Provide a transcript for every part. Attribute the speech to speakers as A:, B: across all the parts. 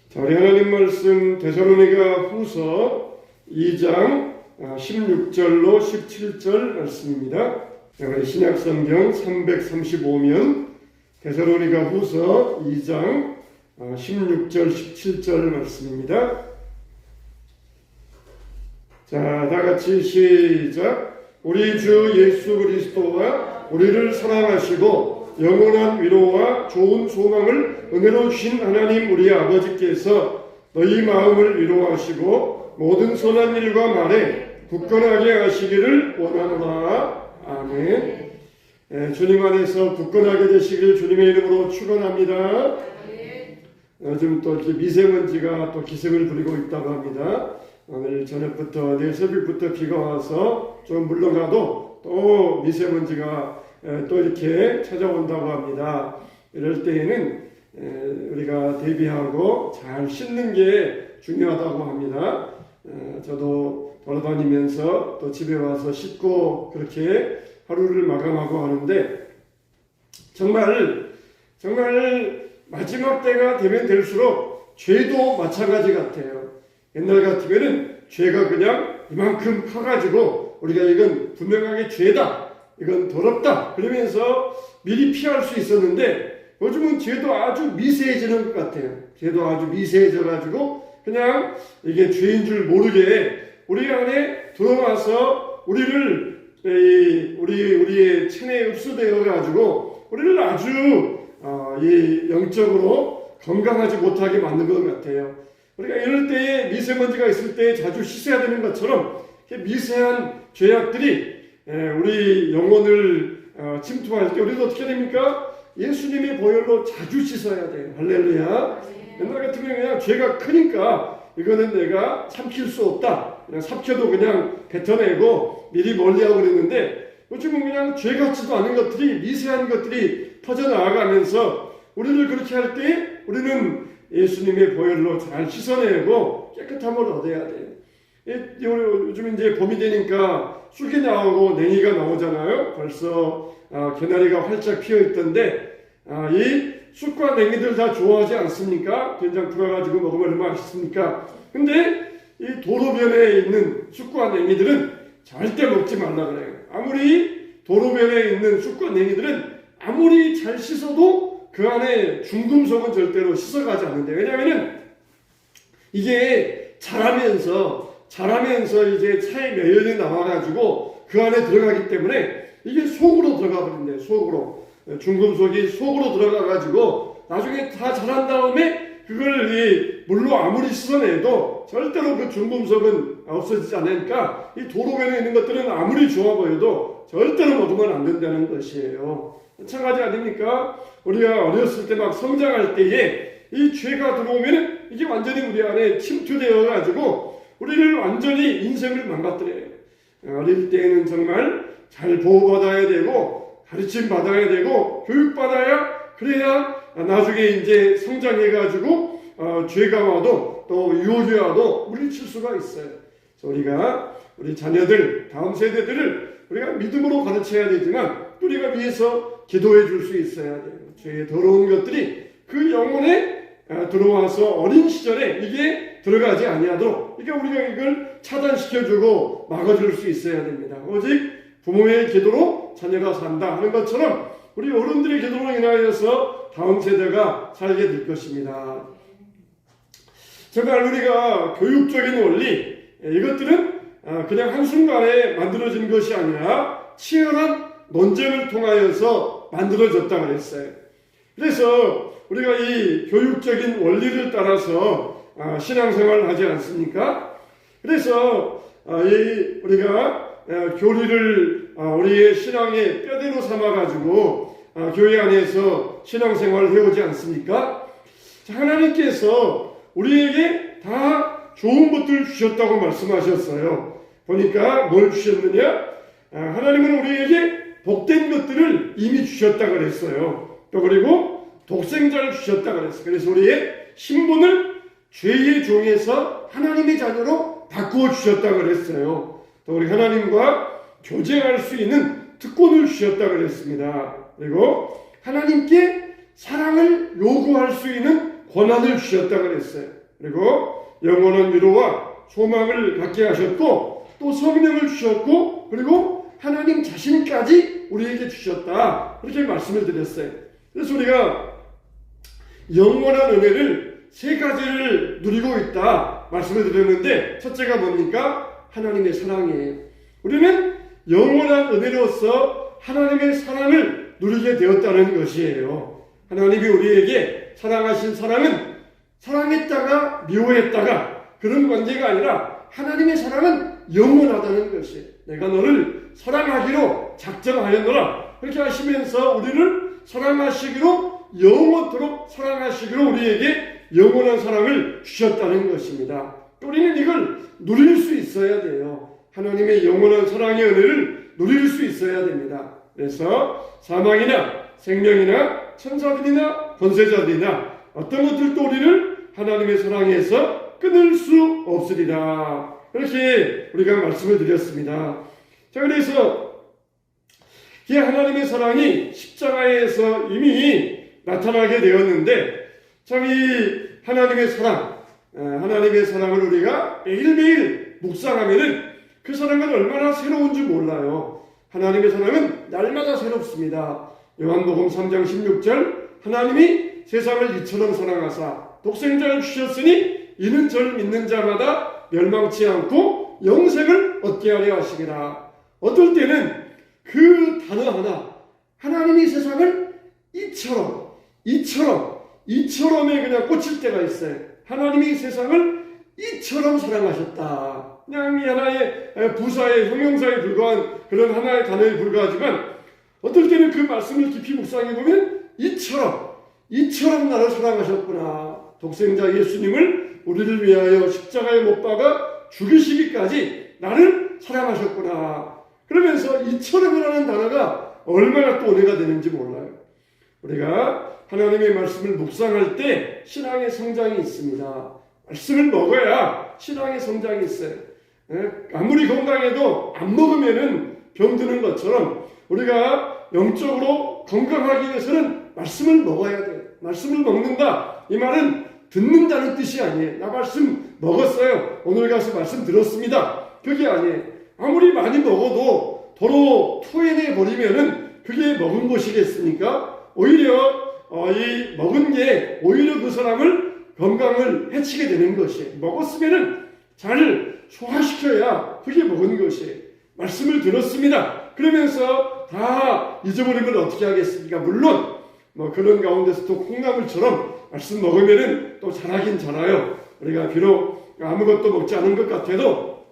A: 자, 우리 하나님 말씀 데살로니가 후서 2장 16절로 17절 말씀입니다. 우리 신약성경 335면 데살로니가 후서 2장 16절 17절 말씀입니다. 자, 다같이 시작. 우리 주 예수 그리스도와 우리를 사랑하시고 영원한 위로와 좋은 소망을 은혜로 주신 하나님 우리 아버지께서 너희 마음을 위로하시고 모든 선한 일과 말에 굳건하게 하시기를 원하노라. 아멘. 주님 안에서 굳건하게 되시길 주님의 이름으로 축원합니다. 요즘 또 이렇게 미세먼지가 또 기승을 부리고 있다고 합니다. 오늘 저녁부터 내일 새벽부터 비가 와서 좀 물러가도 또 미세먼지가 또 이렇게 찾아온다고 합니다. 이럴 때에는 우리가 대비하고 잘 씻는 게 중요하다고 합니다. 저도 돌아다니면서 또 집에 와서 씻고 그렇게 하루를 마감하고 하는데 정말 마지막 때가 되면 될수록 죄도 마찬가지 같아요. 옛날 같으면은 죄가 그냥 이만큼 커가지고 우리가 이건 분명하게 죄다, 이건 더럽다 그러면서 미리 피할 수 있었는데 요즘은 죄도 아주 미세해지는 것 같아요. 죄도 아주 미세해져가지고 그냥 이게 죄인 줄 모르게 우리 안에 들어와서 우리의 체내에 흡수되어 가지고 우리를 아주 영적으로 건강하지 못하게 만든 것 같아요. 우리가 이럴 때에 미세먼지가 있을 때 자주 씻어야 되는 것처럼 미세한 죄악들이 우리 영혼을 침투할 때 우리도 어떻게 됩니까? 예수님의 보혈로 자주 씻어야 돼요. 할렐루야. 옛날 같으면 그냥 죄가 크니까 이거는 내가 삼킬 수 없다. 그냥 삼켜도 그냥 뱉어내고 미리 멀리하고 그랬는데 요즘은 그냥 죄 같지도 않은 것들이 미세한 것들이 퍼져나가면서 우리를 그렇게 할 때 우리는 예수님의 보혈로 잘 씻어내고 깨끗함을 얻어야 돼요. 요즘 이제 봄이 되니까 쑥이 나오고 냉이가 나오잖아요. 벌써 개나리가 활짝 피어 있던데 이 쑥과 냉이들 다 좋아하지 않습니까? 된장 풀어가지고 먹으면 얼마나 맛있습니까? 근데 이 도로변에 있는 쑥과 냉이들은 절대 먹지 말라 그래요. 아무리 도로변에 있는 쑥과 냉이들은 아무리 잘 씻어도 그 안에 중금속은 절대로 씻어가지 않는데, 왜냐하면은 이게 자라면서 이제 차에 매연이 나와가지고 그 안에 들어가기 때문에 이게 속으로 들어가 버린대요. 속으로. 중금속이 속으로 들어가가지고 나중에 다 자란 다음에 그걸 이 물로 아무리 씻어내도 절대로 그 중금속은 없어지지 않으니까 이 도로변에 있는 것들은 아무리 좋아 보여도 절대로 먹으면 안 된다는 것이에요. 마찬가지 아닙니까? 우리가 어렸을 때 막 성장할 때에 이 죄가 들어오면 이게 완전히 우리 안에 침투되어 가지고 우리를 완전히 인생을 망가뜨려요. 어릴 때에는 정말 잘 보호받아야 되고 가르침 받아야 되고 교육받아야 그래야 나중에 이제 성장해 가지고 죄가 와도 또 유혹이 와도 물리칠 수가 있어요. 그래서 우리 자녀들 다음 세대들을 우리가 믿음으로 가르쳐야 되지만 우리가 위해서 기도해 줄 수 있어야 돼요. 죄의 더러운 것들이 그 영혼에 들어와서 어린 시절에 이게 들어가지 아니하도록 우리가 이걸 차단시켜주고 막아줄 수 있어야 됩니다. 오직 부모의 기도로 자녀가 산다 하는 것처럼 우리 어른들의 기도로 인하여서 다음 세대가 살게 될 것입니다. 정말 우리가 교육적인 원리 이것들은 그냥 한순간에 만들어진 것이 아니라 치열한 논쟁을 통하여서 만들어졌다고 했어요. 그래서 우리가 이 교육적인 원리를 따라서 신앙생활을 하지 않습니까? 그래서 우리가 교리를 우리의 신앙의 뼈대로 삼아가지고 교회 안에서 신앙생활을 해오지 않습니까? 하나님께서 우리에게 다 좋은 것들을 주셨다고 말씀하셨어요. 보니까 뭘 주셨느냐? 하나님은 우리에게 복된 것들을 이미 주셨다고 그랬어요. 또 그리고 독생자를 주셨다고 그랬어요. 그래서 우리의 신분을 죄의 종에서 하나님의 자녀로 바꾸어 주셨다고 그랬어요. 또 우리 하나님과 교제할 수 있는 특권을 주셨다고 그랬습니다. 그리고 하나님께 사랑을 요구할 수 있는 권한을 주셨다고 그랬어요. 그리고 영원한 위로와 소망을 갖게 하셨고 또 성령을 주셨고 그리고 하나님 자신까지 우리에게 주셨다. 그렇게 말씀을 드렸어요. 그래서 우리가 영원한 은혜를 세 가지를 누리고 있다 말씀을 드렸는데 첫째가 뭡니까? 하나님의 사랑이에요. 우리는 영원한 은혜로서 하나님의 사랑을 누리게 되었다는 것이에요. 하나님이 우리에게 사랑하신 사랑은 사랑했다가 미워했다가 그런 관계가 아니라 하나님의 사랑은 영원하다는 것이에요. 내가 너를 사랑하기로 작정하였노라. 그렇게 하시면서 우리를 사랑하시기로 영원토록 사랑하시기로 우리에게 영원한 사랑을 주셨다는 것입니다. 우리는 이걸 누릴 수 있어야 돼요. 하나님의 영원한 사랑의 은혜를 누릴 수 있어야 됩니다. 그래서 사망이나 생명이나 천사들이나 권세자들이나 어떤 것들도 우리를 하나님의 사랑에서 끊을 수 없으리라. 그렇게 우리가 말씀을 드렸습니다. 자, 그래서 이 하나님의 사랑이 십자가에서 이미 나타나게 되었는데 참 이 하나님의 사랑을 우리가 매일매일 묵상하면은 그 사랑은 얼마나 새로운지 몰라요. 하나님의 사랑은 날마다 새롭습니다. 요한복음 3장 16절 하나님이 세상을 이처럼 사랑하사 독생자를 주셨으니 이는 저를 믿는 자마다 멸망치 않고 영생을 얻게 하려 하시니라. 어떨 때는 그 단어 하나 하나님이 세상을 이처럼에 그냥 꽂힐 때가 있어요. 하나님이 세상을 이처럼 사랑하셨다. 그냥 이 하나의 부사의 형용사에 불과한 그런 하나의 단어에 불과하지만 어떨 때는 그 말씀을 깊이 묵상해 보면 이처럼 나를 사랑하셨구나. 독생자 예수님을 우리를 위하여 십자가에 못 박아 죽이시기까지 나를 사랑하셨구나. 그러면서 이처럼이라는 단어가 얼마나 또 은혜가 되는지 몰라요. 우리가 하나님의 말씀을 묵상할 때 신앙의 성장이 있습니다. 말씀을 먹어야 신앙의 성장이 있어요. 아무리 건강해도 안 먹으면은 병드는 것처럼 우리가 영적으로 건강하기 위해서는 말씀을 먹어야 돼요. 말씀을 먹는다. 이 말은 듣는다는 뜻이 아니에요. 나 말씀 먹었어요. 오늘 가서 말씀 들었습니다. 그게 아니에요. 아무리 많이 먹어도 도로 토해내 버리면은 그게 먹은 것이겠습니까? 오히려 이 먹은 게 오히려 그 사람을 건강을 해치게 되는 것이에요. 먹었으면은 잘 소화시켜야 그게 먹은 것이에요. 말씀을 들었습니다. 그러면서 다 잊어버리면 어떻게 하겠습니까? 물론 그런 가운데서도 콩나물처럼 말씀 먹으면은 또 잘하긴 잘해요. 우리가 비록 아무것도 먹지 않은 것 같아도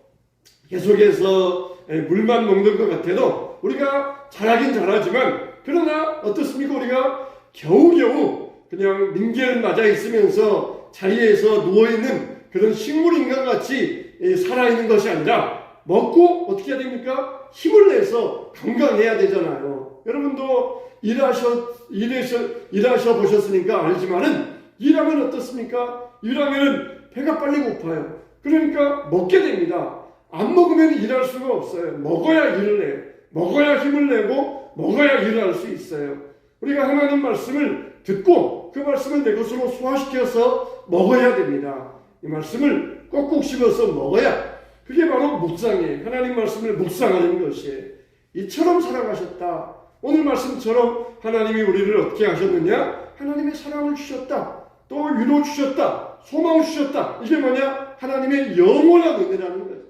A: 계속해서 물만 먹는 것 같아도 우리가 잘하긴 잘하지만 그러나 어떻습니까? 우리가 겨우겨우 그냥 민기를 맞아 있으면서 자리에서 누워있는 그런 식물인간 같이 살아있는 것이 아니라 먹고 어떻게 해야 됩니까? 힘을 내서 건강해야 되잖아요. 여러분도 일하셔 보셨으니까 알지만은 일하면 어떻습니까? 일하면 배가 빨리 고파요. 그러니까 먹게 됩니다. 안 먹으면 일할 수가 없어요. 먹어야 일을 해요. 먹어야 힘을 내고 먹어야 일을 할 수 있어요. 우리가 하나님 말씀을 듣고 그 말씀을 내 것으로 소화시켜서 먹어야 됩니다. 이 말씀을 꼭꼭 씹어서 먹어야 그게 바로 묵상이에요. 하나님 말씀을 묵상하는 것이에요. 이처럼 사랑하셨다. 오늘 말씀처럼 하나님이 우리를 어떻게 하셨느냐? 하나님의 사랑을 주셨다. 또 위로 주셨다. 소망을 주셨다. 이게 뭐냐? 하나님의 영원한 은혜라는 거예요.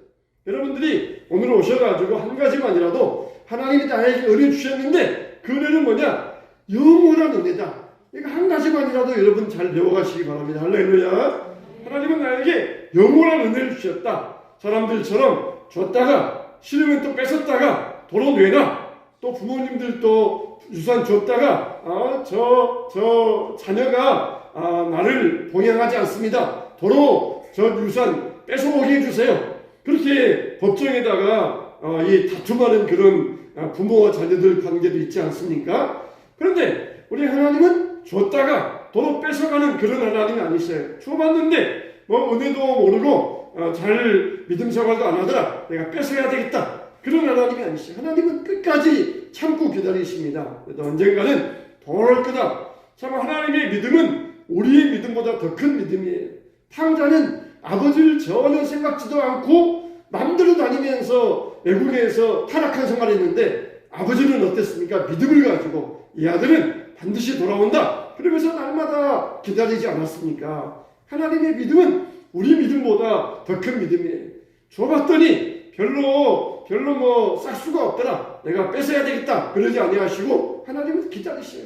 A: 여러분들이 오늘 오셔가지고 한 가지만이라도 하나님이 나에게 은혜 주셨는데 그 은혜는 뭐냐? 영원한 은혜다. 이거 한 가지만이라도 여러분 잘 배워가시기 바랍니다. 할렐루야. 하나님은 나에게 영원한 은혜를 주셨다. 사람들처럼 줬다가 싫으면 또 뺏었다가 도로 내놔. 또 부모님들도 유산 줬다가 저 자녀가 나를 봉양하지 않습니다. 도로 저 유산 뺏어오게 해주세요. 그렇게 법정에다가 이 다툼하는 그런 부모와 자녀들 관계도 있지 않습니까? 그런데 우리 하나님은 줬다가 도로 뺏어가는 그런 하나님이 아니세요. 줘봤는데 은혜도 모르고 잘 믿음 생활도 안 하더라. 내가 뺏어야 되겠다. 그런 하나님이 아니세요. 하나님은 끝까지 참고 기다리십니다. 그래도 언젠가는 돌아올 거다. 참 하나님의 믿음은 우리의 믿음보다 더 큰 믿음이에요. 탕자는 아버지를 전혀 생각지도 않고 맘대로 다니면서 외국에서 타락한 생활을 했는데 아버지는 어땠습니까? 믿음을 가지고 이 아들은 반드시 돌아온다. 그러면서 날마다 기다리지 않았습니까? 하나님의 믿음은 우리 믿음보다 더 큰 믿음이에요. 줘봤더니 별로 뭐 싹수가 없더라. 내가 뺏어야 되겠다. 그러지 아니하시고 하나님은 기다리셔요.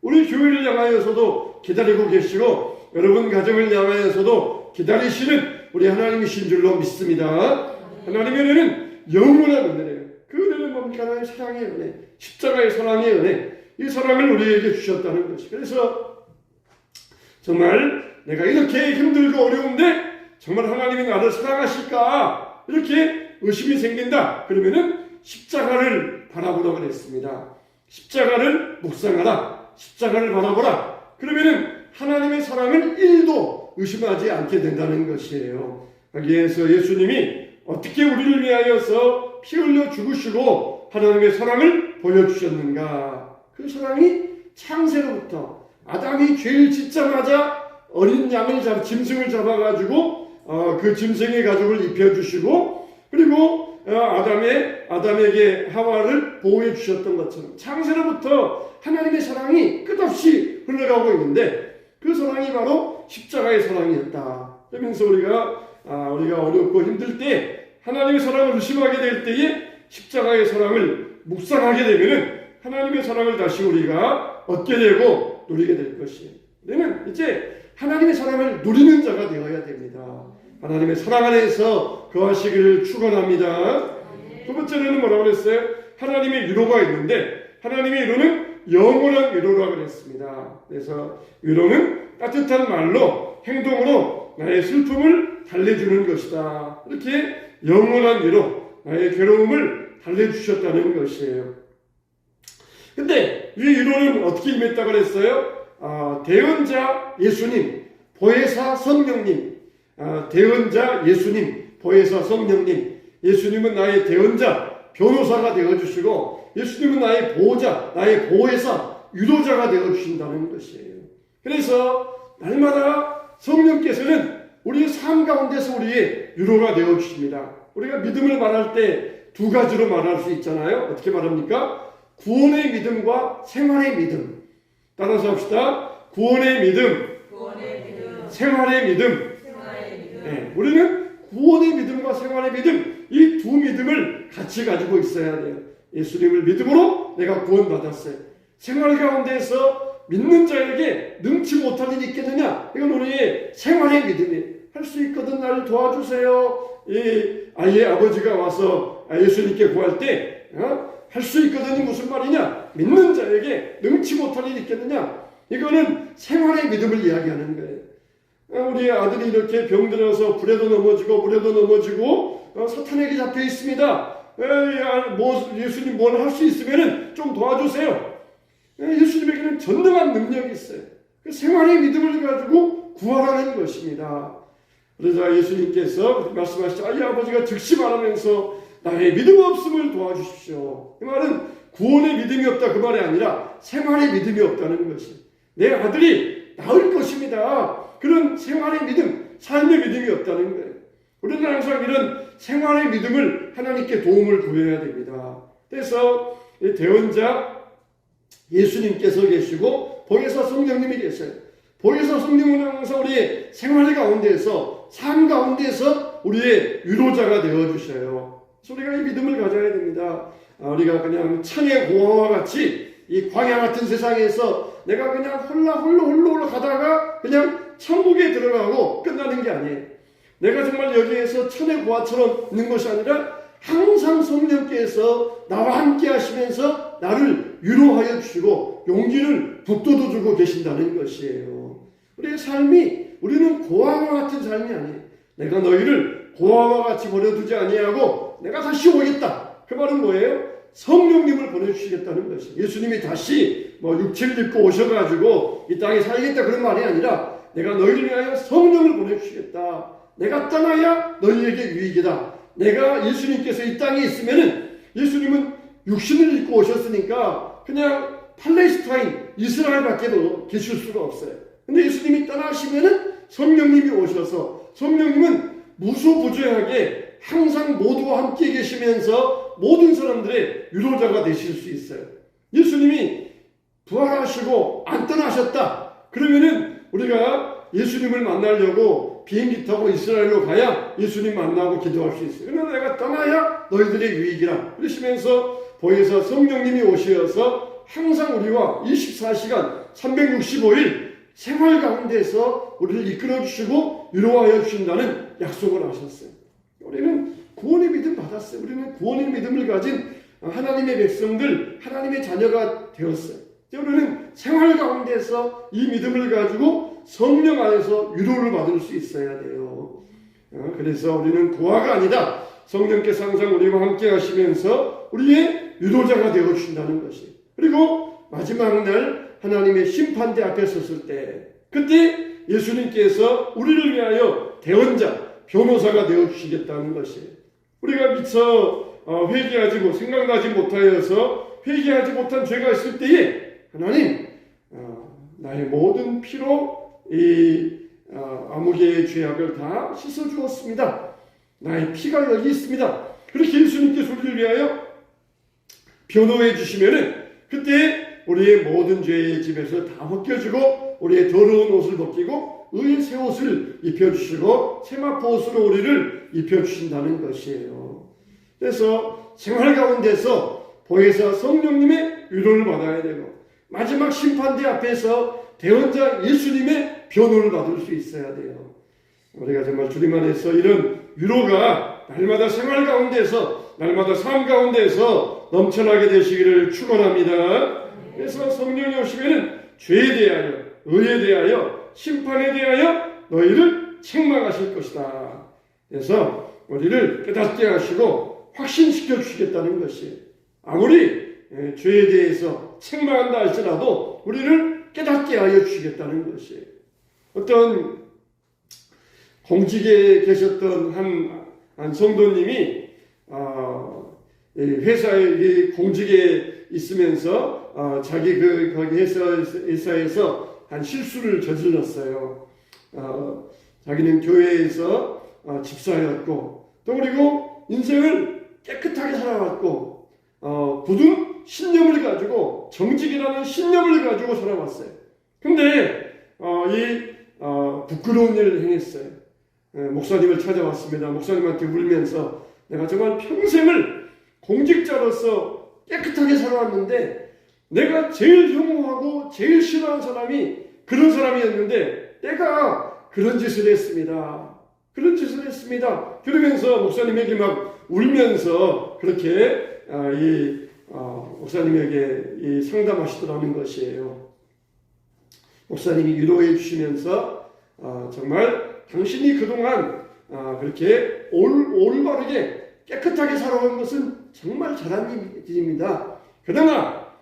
A: 우리 교회를 향하여서도 기다리고 계시고 여러분 가정을 향하여서도 기다리시는 우리 하나님이신 줄로 믿습니다. 하나님의 은혜는 영원한 은혜예요. 그 은혜는 뭡니까? 하나님의 사랑의 은혜, 십자가의 사랑의 은혜, 이 사랑을 우리에게 주셨다는 것이. 그래서 정말 내가 이렇게 힘들고 어려운데 정말 하나님이 나를 사랑하실까? 이렇게 의심이 생긴다. 그러면은 십자가를 바라보라고 그랬습니다. 십자가를 묵상하라. 십자가를 바라보라. 그러면은 하나님의 사랑을 1도 의심하지 않게 된다는 것이에요. 여기에서 예수님이 어떻게 우리를 위하여서 피 흘려 죽으시고 하나님의 사랑을 보여주셨는가? 그 사랑이 창세로부터 아담이 죄를 짓자마자 어린 짐승을 잡아가지고 그 짐승의 가죽을 입혀주시고 그리고 아담에게 하와를 보호해 주셨던 것처럼 창세로부터 하나님의 사랑이 끝없이 흘러가고 있는데 그 사랑이 바로 십자가의 사랑이었다. 그러면서 우리가 어렵고 힘들 때 하나님의 사랑을 의심하게 될 때에 십자가의 사랑을 묵상하게 되면은 하나님의 사랑을 다시 우리가 얻게 되고 누리게 될 것이에요. 우리는 이제 하나님의 사랑을 누리는 자가 되어야 됩니다. 하나님의 사랑 안에서 거하시기를 축원합니다. 두 번째로는 뭐라고 그랬어요? 하나님의 위로가 있는데 하나님의 위로는 영원한 위로라고 그랬습니다. 그래서 위로는 따뜻한 말로 행동으로 나의 슬픔을 달래주는 것이다. 이렇게 영원한 위로, 나의 괴로움을 달래주셨다는 것이에요. 근데 이 위로는 어떻게 임했다고 그랬어요? 대언자 예수님, 보혜사 성령님, 대언자 예수님, 보혜사 성령님. 예수님은 나의 대언자, 변호사가 되어주시고 예수님은 나의 보호자, 나의 보혜사, 위로자가 되어주신다는 것이에요. 그래서 날마다 성령께서는 우리의 삶 가운데서 우리의 위로가 되어주십니다. 우리가 믿음을 말할 때 두 가지로 말할 수 있잖아요. 어떻게 말합니까? 구원의 믿음과 생활의 믿음. 따라서 합시다. 구원의 믿음, 생활의 믿음. 네, 우리는 구원의 믿음과 생활의 믿음, 이 두 믿음을 같이 가지고 있어야 돼요. 예수님을 믿음으로 내가 구원받았어요. 생활 가운데서 믿는 자에게 능치 못할 일이 있겠느냐? 이건 우리의 생활의 믿음이에요. 할 수 있거든 나를 도와주세요. 이 아이의 아버지가 와서 예수님께 구할 때 할 수 있거든이 무슨 말이냐? 믿는 자에게 능치 못할 일이 있겠느냐? 이거는 생활의 믿음을 이야기하는 거예요. 우리 아들이 이렇게 병들어서 불에도 넘어지고 물에도 넘어지고 사탄에게 잡혀 있습니다. 예수님 뭘 할 수 있으면 좀 도와주세요. 예수님에게는 전능한 능력이 있어요. 그 생활의 믿음을 가지고 구하라는 것입니다. 그러자 예수님께서 말씀하시죠. 이 아버지가 즉시 말하면서 나의 믿음 없음을 도와주십시오. 이 말은 구원의 믿음이 없다 그 말이 아니라 생활의 믿음이 없다는 것이. 내 아들이 나을 것입니다. 그런 생활의 믿음, 삶의 믿음이 없다는 거예요. 우리는 항상 이런 생활의 믿음을 하나님께 도움을 구해야 됩니다. 그래서 대언자 예수님께서 계시고 보혜사 성령님이 계세요. 보혜사 성령은 항상 우리의 생활 가운데서 삶 가운데서 우리의 위로자가 되어주셔요. 그래서 우리가 이 믿음을 가져야 됩니다. 우리가 그냥 천의 고아와 같이 이 광야 같은 세상에서 내가 그냥 홀로 가다가 그냥 천국에 들어가고 끝나는 게 아니에요. 내가 정말 여기에서 천의 고아처럼 있는 것이 아니라 항상 성령께서 나와 함께 하시면서 나를 위로하여 주시고 용기를 북돋워 주고 계신다는 것이에요. 우리의 삶이 우리는 고아와 같은 삶이 아니에요. 내가 너희를 고아와 같이 버려두지 아니하고 내가 다시 오겠다. 그 말은 뭐예요? 성령님을 보내주시겠다는 것이에요. 예수님이 다시 육체를 입고 오셔가지고 이 땅에 살겠다 그런 말이 아니라 내가 너희를 위하여 성령을 보내주시겠다. 내가 떠나야 너희에게 유익이다. 내가 예수님께서 이 땅에 있으면은 예수님은 육신을 입고 오셨으니까 그냥 팔레스타인 이스라엘밖에도 계실 수가 없어요. 근데 예수님이 떠나시면은 성령님이 오셔서, 성령님은 무소부조하게 항상 모두와 함께 계시면서 모든 사람들의 위로자가 되실 수 있어요. 예수님이 부활하시고 안 떠나셨다 그러면은 우리가 예수님을 만나려고 비행기 타고 이스라엘로 가야 예수님 만나고 기도할 수 있어요. 그러나 내가 떠나야 너희들의 유익이라 그러시면서 보혜사 성령님이 오셔서 항상 우리와 24시간 365일 생활 가운데서 우리를 이끌어 주시고 위로하여 주신다는 약속을 하셨어요. 우리는 구원의 믿음 받았어요. 우리는 구원의 믿음을 가진 하나님의 백성들, 하나님의 자녀가 되었어요. 우리는 생활 가운데서 이 믿음을 가지고 성령 안에서 위로를 받을 수 있어야 돼요. 그래서 우리는 부하가 아니다. 성령께서 항상 우리와 함께 하시면서 우리의 위로자가 되어 주신다는 것이. 그리고 마지막 날 하나님의 심판대 앞에 섰을 때 그때 예수님께서 우리를 위하여 대언자, 변호사가 되어 주시겠다는 것이에요. 우리가 미처 회개하지 못, 생각나지 못하여서 회개하지 못한 죄가 있을 때에 하나님, 나의 모든 피로 이 아무개의 죄악을 다 씻어 주었습니다. 나의 피가 여기 있습니다. 그렇게 예수님께서 우리를 위하여 변호해 주시면은 그때 우리의 모든 죄의 짐에서 다 벗겨주고 우리의 더러운 옷을 벗기고 의의 새 옷을 입혀주시고 세마포 옷으로 우리를 입혀주신다는 것이에요. 그래서 생활 가운데서 보혜사 성령님의 위로를 받아야 되고 마지막 심판대 앞에서 대언자 예수님의 변호를 받을 수 있어야 돼요. 우리가 정말 주님 안에서 이런 위로가 날마다 생활 가운데서 날마다 삶 가운데서 넘쳐나게 되시기를 축원합니다. 그래서 성령이 오시면은 죄에 대하여, 의에 대하여, 심판에 대하여 너희를 책망하실 것이다. 그래서 우리를 깨닫게 하시고 확신시켜 주시겠다는 것이에요. 아무리 죄에 대해서 책망한다 할지라도 우리를 깨닫게 하여 주시겠다는 것이에요. 어떤 공직에 계셨던 한 성도님이 회사에 공직에 있으면서 자기 거기 회사에서 한 실수를 저질렀어요. 자기는 교회에서 집사였고 또 그리고 인생을 깨끗하게 살아왔고 굳은 신념을 가지고 정직이라는 신념을 가지고 살아왔어요. 근데 부끄러운 일을 행했어요. 목사님을 찾아왔습니다. 목사님한테 울면서 내가 정말 평생을 공직자로서 깨끗하게 살아왔는데 내가 제일 혐오하고 제일 싫어하는 사람이 그런 사람이었는데 내가 그런 짓을 했습니다. 그런 짓을 했습니다. 그러면서 목사님에게 막 울면서 그렇게 목사님에게 상담하시더라는 것이에요. 목사님이 위로해 주시면서 정말 당신이 그동안 그렇게 올바르게 깨끗하게 살아온 것은 정말 잘한 일입니다. 그러나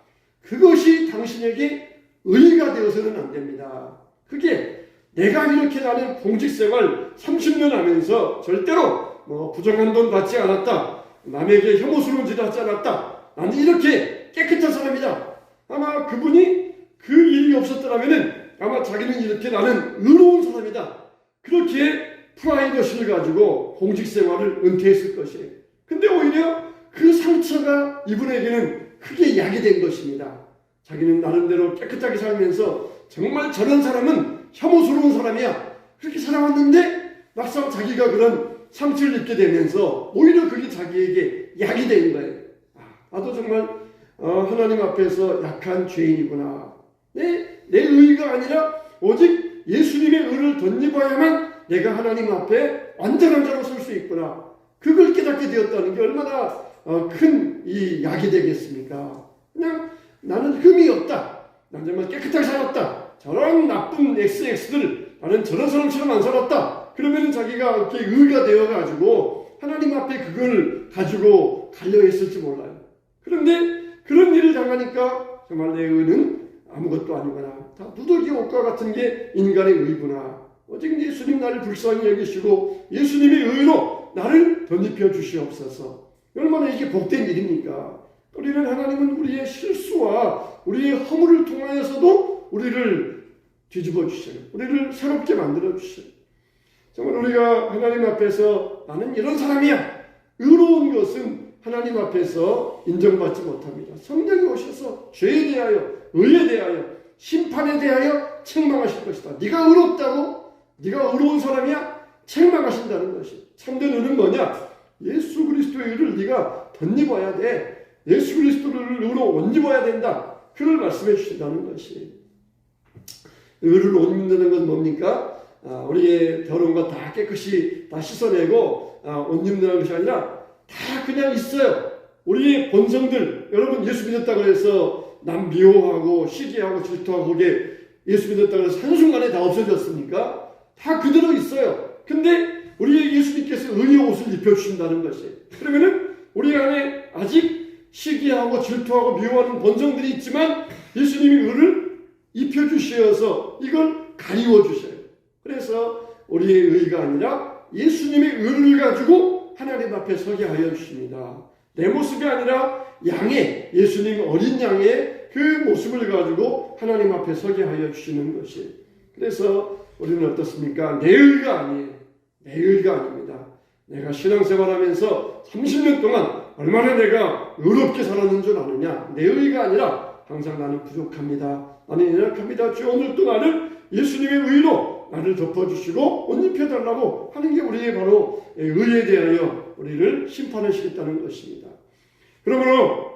A: 그것이 당신에게 의의가 되어서는 안 됩니다. 그게 내가 이렇게 나는 공직생활 30년 하면서 절대로 부정한 돈 받지 않았다. 남에게 혐오스러운 짓을 하지 않았다. 나는 이렇게 깨끗한 사람이다. 아마 그분이 그 일이 없었더라면 아마 자기는 이렇게 나는 의로운 사람이다. 그렇게 프라이버시를 가지고 공직생활을 은퇴했을 것이에요. 근데 오히려 그 상처가 이분에게는 크게 약이 된 것입니다. 자기는 나름대로 깨끗하게 살면서 정말 저런 사람은 혐오스러운 사람이야. 그렇게 살아왔는데 막상 자기가 그런 상처를 입게 되면서 오히려 그게 자기에게 약이 된 거예요. 나도 정말 하나님 앞에서 약한 죄인이구나. 내 의가 아니라 오직 예수님의 의를 덧입어야만 내가 하나님 앞에 완전한 자로 설 수 있구나. 그걸 깨닫게 되었다는 게 얼마나 큰 이 약이 되겠습니까? 그냥 나는 흠이 없다. 난 정말 깨끗하게 살았다. 저런 나쁜 XX들 나는 저런 사람처럼 안 살았다. 그러면 자기가 이렇게 의가 되어가지고 하나님 앞에 그걸 가지고 가려 했을지 몰라요. 그런데 그런 일을 당하니까 정말 내 의는 아무것도 아니구나. 다 누더기 옷과 같은 게 인간의 의구나. 오직 예수님 나를 불쌍히 여기시고 예수님의 의로 나를 덧입혀 주시옵소서. 얼마나 이게 복된 일입니까? 우리는 하나님은 우리의 실수와 우리의 허물을 통하여서도 우리를 뒤집어 주셔요. 우리를 새롭게 만들어 주셔요. 정말 우리가 하나님 앞에서 나는 이런 사람이야, 의로운 것은 하나님 앞에서 인정받지 못합니다. 성령이 오셔서 죄에 대하여, 의에 대하여, 심판에 대하여 책망하실 것이다. 네가 의롭다고? 네가 의로운 사람이야? 책망하신다는 것이. 참된 의는 뭐냐? 예수 그리스도의 의를 네가 덧입어야 돼. 예수 그리스도를 의로 옷 입어야 된다. 그걸 말씀해 주신다는 것이. 의를 옷 입는 건 뭡니까? 우리의 더러운 거 다 깨끗이 다 씻어내고 옷 입는 것이 아니라 다 그냥 있어요. 우리의 본성들, 여러분 예수 믿었다고 해서 남 미워하고 시기하고 질투하고 그게 예수 믿었다고 해서 한순간에 다 없어졌습니까? 다 그대로 있어요. 근데 우리의 예수님께서 의의 옷을 입혀주신다는 것이. 그러면은 우리 안에 아직 시기하고 질투하고 미워하는 본성들이 있지만 예수님이 의를 입혀주셔서 이걸 가리워주셔요. 그래서 우리의 의가 아니라 예수님의 의를 가지고 하나님 앞에 서게 하여 주십니다. 내 모습이 아니라 양의, 예수님 어린 양의 그 모습을 가지고 하나님 앞에 서게 하여 주시는 것이. 그래서 우리는 어떻습니까? 내 의가 아니에요. 내 의가 아닙니다. 내가 신앙생활하면서 30년 동안 얼마나 내가 의롭게 살았는 줄 아느냐? 내 의가 아니라 항상 나는 부족합니다. 나는 연약합니다. 주 오늘도 나를 예수님의 의로 나를 덮어주시고 옷 입혀달라고 하는 게 우리의 바로 의에 대하여 우리를 심판하시겠다는 것입니다. 그러므로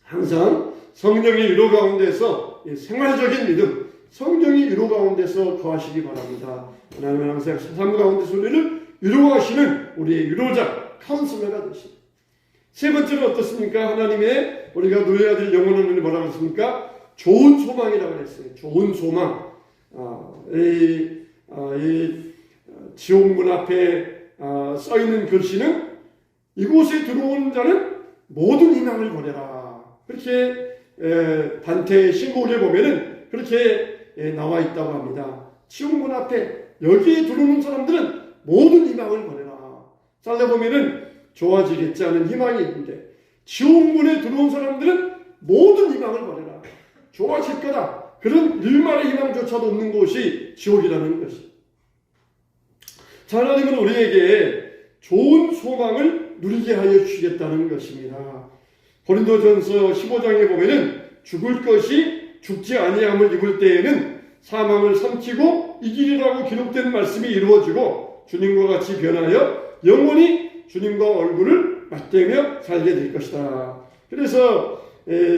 A: 항상 성령의 위로 가운데서 생활적인 믿음, 성령의 위로 가운데서 거하시기 바랍니다. 하나님은 항상 삶 가운데서 우리를 위로하시는 우리의 위로자, 카운슬러가 되십니다. 세 번째는 어떻습니까? 하나님의 우리가 누려야 될 영원한 은혜 뭐라고 했습니까? 좋은 소망이라고 했어요. 좋은 소망. 지옥문 앞에 써 있는 글씨는 이곳에 들어온 자는 모든 희망을 버려라. 그렇게 단테의 신곡에 보면은 그렇게 나와 있다고 합니다. 지옥문 앞에 여기에 들어오는 사람들은 모든 희망을 버려라. 살려보면은 좋아지겠지 않은 희망이 있는데 지옥문에 들어온 사람들은 모든 희망을 버려라. 좋아질 거다. 그런 일말의 희망조차도 없는 곳이 지옥이라는 것이. 자, 하나님은 우리에게 좋은 소망을 누리게 하여 주시겠다는 것입니다. 고린도전서 15장에 보면은 죽을 것이 죽지 아니함을 입을 때에는 사망을 삼키고 이기리라고 기록된 말씀이 이루어지고 주님과 같이 변하여 영원히 주님과 얼굴을 맞대며 살게 될 것이다. 그래서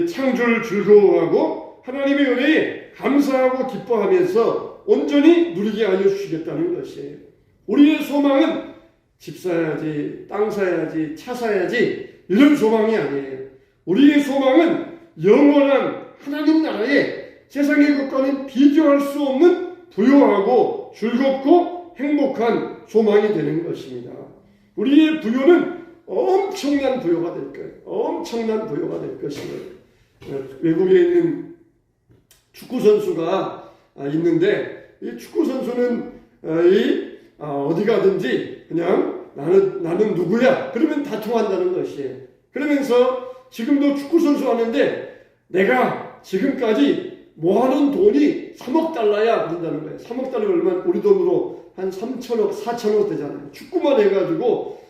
A: 창조를 즐거워하고 하나님의 은혜에 감사하고 기뻐하면서 온전히 누리게 하여 주시겠다는 것이에요. 우리의 소망은 집 사야지, 땅 사야지, 차 사야지 이런 소망이 아니에요. 우리의 소망은 영원한 하나님 나라에 세상의 것과는 비교할 수 없는 부요하고 즐겁고 행복한 소망이 되는 것입니다. 우리의 부요는 엄청난 부요가 될 거예요. 엄청난 부요가 될 것이에요. 외국에 있는 축구 선수가 있는데 이 축구 선수는 어디 가든지 그냥 나는 누구야? 그러면 다 통한다는 것이에요. 그러면서 지금도 축구 선수 하는데 내가 지금까지 모아놓은 돈이 3억 달러야 그런다는 거예요. 3억 달러 얼마? 우리 돈으로 한 3천억, 4천억 되잖아요. 축구만 해가지고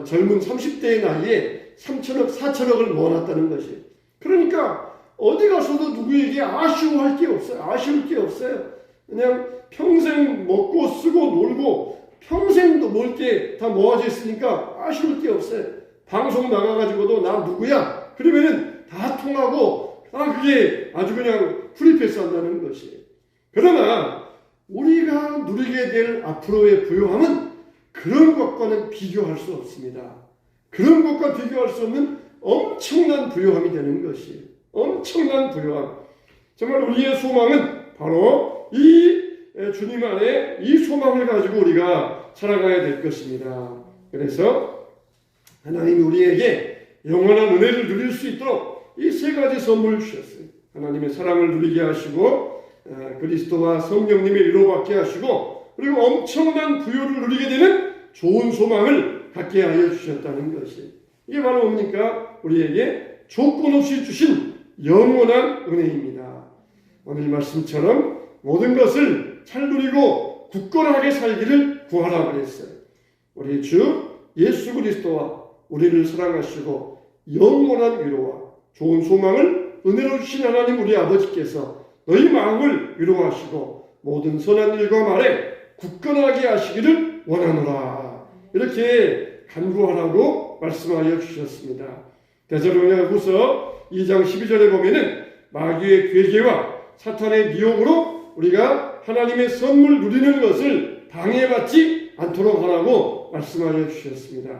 A: 젊은 30대의 나이에 3천억, 4천억을 모아놨다는 것이에요. 그러니까 어디 가서도 누구에게 아쉬워할 게 없어요. 아쉬울 게 없어요. 그냥 평생 먹고 쓰고 놀고 평생도 놀 게 다 모아져 있으니까 아쉬울 게 없어요. 방송 나가가지고도 나 누구야? 그러면은 다 통하고 그게 아주 그냥 프리패스 한다는 것이에요. 그러나 우리가 누리게 될 앞으로의 부요함은 그런 것과는 비교할 수 없습니다. 그런 것과 비교할 수 없는 엄청난 부요함이 되는 것이에요. 엄청난 부요함. 정말 우리의 소망은 바로 이 주님 안에 이 소망을 가지고 우리가 살아가야 될 것입니다. 그래서 하나님이 우리에게 영원한 은혜를 누릴 수 있도록 이 세 가지 선물을 주셨어요. 하나님의 사랑을 누리게 하시고 그리스도와 성령님의 위로받게 하시고 그리고 엄청난 부요를 누리게 되는 좋은 소망을 갖게 하여 주셨다는 것이. 이게 바로 뭡니까? 우리에게 조건 없이 주신 영원한 은혜입니다. 오늘 말씀처럼 모든 것을 잘 누리고 굳건하게 살기를 구하라 그랬어요. 우리 주 예수 그리스도와 우리를 사랑하시고 영원한 위로와 좋은 소망을 은혜로 주신 하나님 우리 아버지께서 너희 마음을 위로하시고 모든 선한 일과 말에 굳건하게 하시기를 원하노라. 이렇게 간구하라고 말씀하여 주셨습니다. 데살로니가후서 2장 12절에 보면은 마귀의 괴계와 사탄의 미혹으로 우리가 하나님의 선물 누리는 것을 방해받지 않도록 하라고 말씀하여 주셨습니다.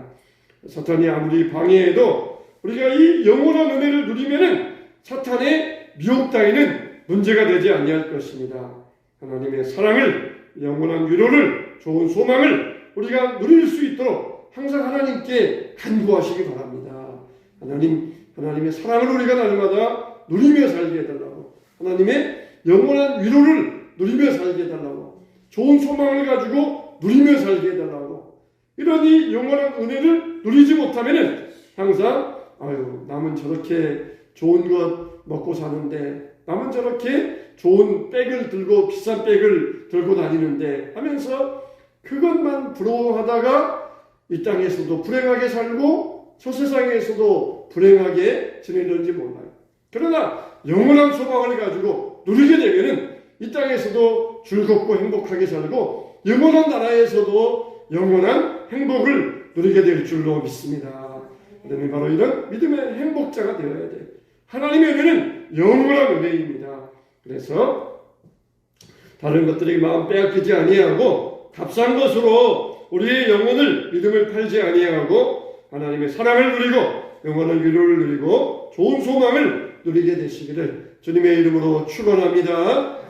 A: 사탄이 아무리 방해해도 우리가 이 영원한 은혜를 누리면은 사탄의 미혹 따위는 문제가 되지 아니할 것입니다. 하나님의 사랑을, 영원한 위로를, 좋은 소망을 우리가 누릴 수 있도록 항상 하나님께 간구하시기 바랍니다. 하나님의 사랑을 우리가 날마다 누리며 살게 해달라고, 하나님의 영원한 위로를 누리며 살게 해달라고, 좋은 소망을 가지고 누리며 살게 해달라고. 이런 이 영원한 은혜를 누리지 못하면은 항상 남은 저렇게 좋은 것 먹고 사는데, 남은 저렇게 좋은 백을 들고 비싼 백을 들고 다니는데 하면서 그것만 부러워하다가 이 땅에서도 불행하게 살고 저 세상에서도 불행하게 지내는지 몰라요. 그러나 영원한 소망을 가지고 누리게 되면은 이 땅에서도 즐겁고 행복하게 살고 영원한 나라에서도 영원한 행복을 누리게 될 줄로 믿습니다. 그러면 바로 이런 믿음의 행복자가 되어야 돼요. 하나님의 은혜는 영원한 은혜입니다. 그래서 다른 것들이 마음 빼앗기지 아니하고 값싼 것으로 우리의 영혼을 믿음을 팔지 아니하고 하나님의 사랑을 누리고 영원한 위로를 누리고 좋은 소망을 누리게 되시기를 주님의 이름으로 축원합니다.